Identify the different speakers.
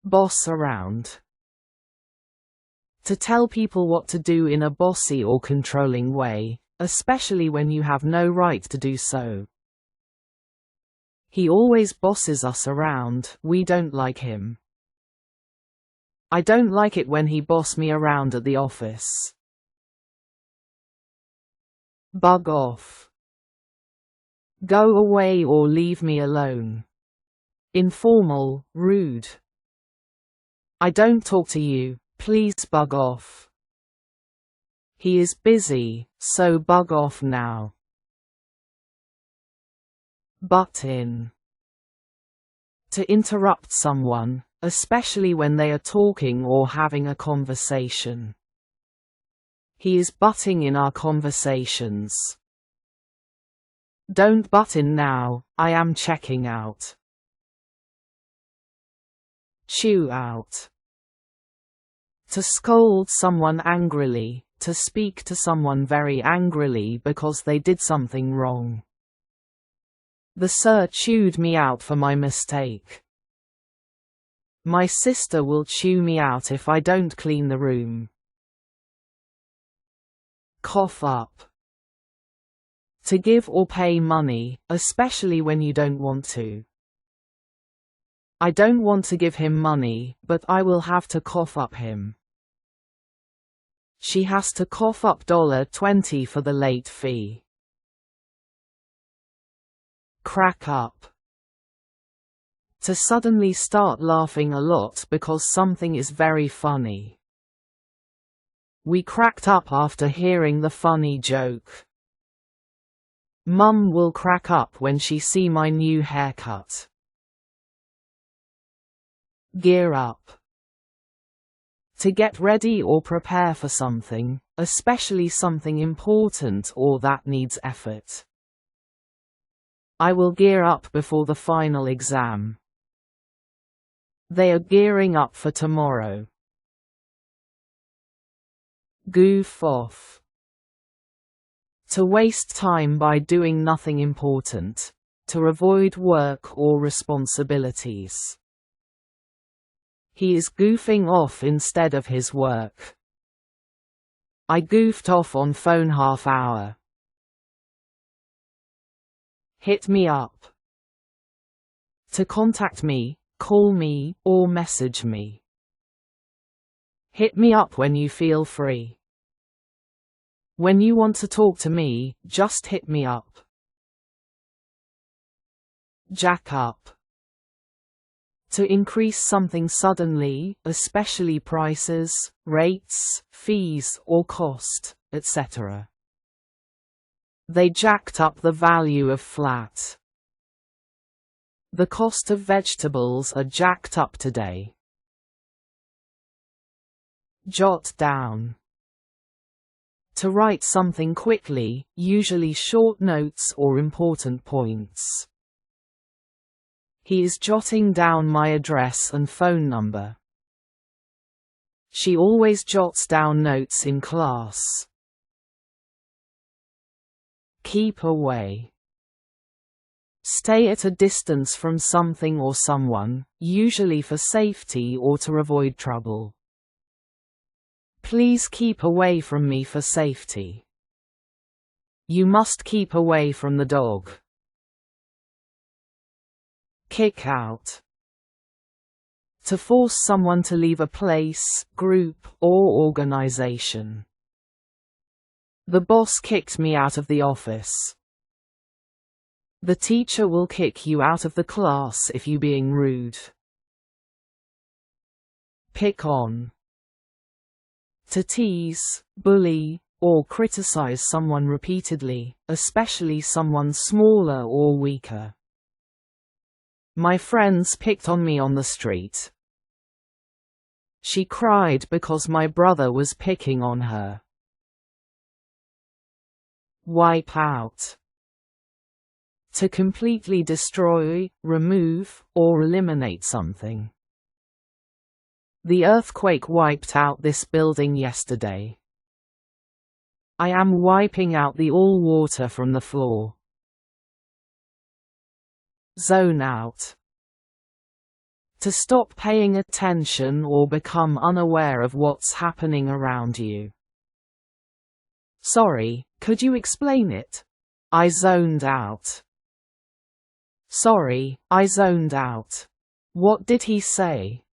Speaker 1: Boss around. To tell people what to do in a bossy or controlling way, especially when you have no right to do so. He always bosses us around, we don't like him. I don't like it when he boss me around at the office. Bug off. Go away or leave me alone. Informal, rude. I don't talk to you, please bug off. He is busy, so bug off now. Butt in. To interrupt someone, especially when they are talking or having a conversation. He is butting in our conversations. Don't butt in now, I am checking out. Chew out. To scold someone angrily, to speak to someone very angrily because they did something wrong. The sir chewed me out for my mistake. My sister will chew me out if I don't clean the room. Cough up. To give or pay money, especially when you don't want to. I don't want to give him money, but I will have to cough up him. She has to cough up $20 for the late fee. Crack up. To suddenly start laughing a lot because something is very funny. We cracked up after hearing the funny joke. Mum will crack up when she see my new haircut. Gear up. To get ready or prepare for something, especially something important or that needs effort. I will gear up before the final exam. They are gearing up for tomorrow. Goof off. To waste time by doing nothing important. To avoid work or responsibilities. He is goofing off instead of his work. I goofed off on phone half hour. Hit me up. To contact me, call me, or message me. Hit me up when you feel free. When you want to talk to me, just hit me up. Jack up. To increase something suddenly, especially prices, rates, fees or cost, etc. They jacked up the value of flat. The cost of vegetables are jacked up today. Jot down. To write something quickly, usually short notes or important points. He is jotting down my address and phone number. She always jots down notes in class. Keep away. Stay at a distance from something or someone, usually for safety or to avoid trouble. Please keep away from me for safety. You must keep away from the dog. Kick out. To force someone to leave a place, group, or organization. The boss kicked me out of the office. The teacher will kick you out of the class if you being rude. Pick on. To tease, bully, or criticize someone repeatedly, especially someone smaller or weaker. My friends picked on me on the street. She cried because my brother was picking on her. Wipe out. To completely destroy, remove, or eliminate something. The earthquake wiped out this building yesterday. I am wiping out all water from the floor. Zone out. To stop paying attention or become unaware of what's happening around you. Sorry, could you explain it? I zoned out. Sorry, I zoned out. What did he say?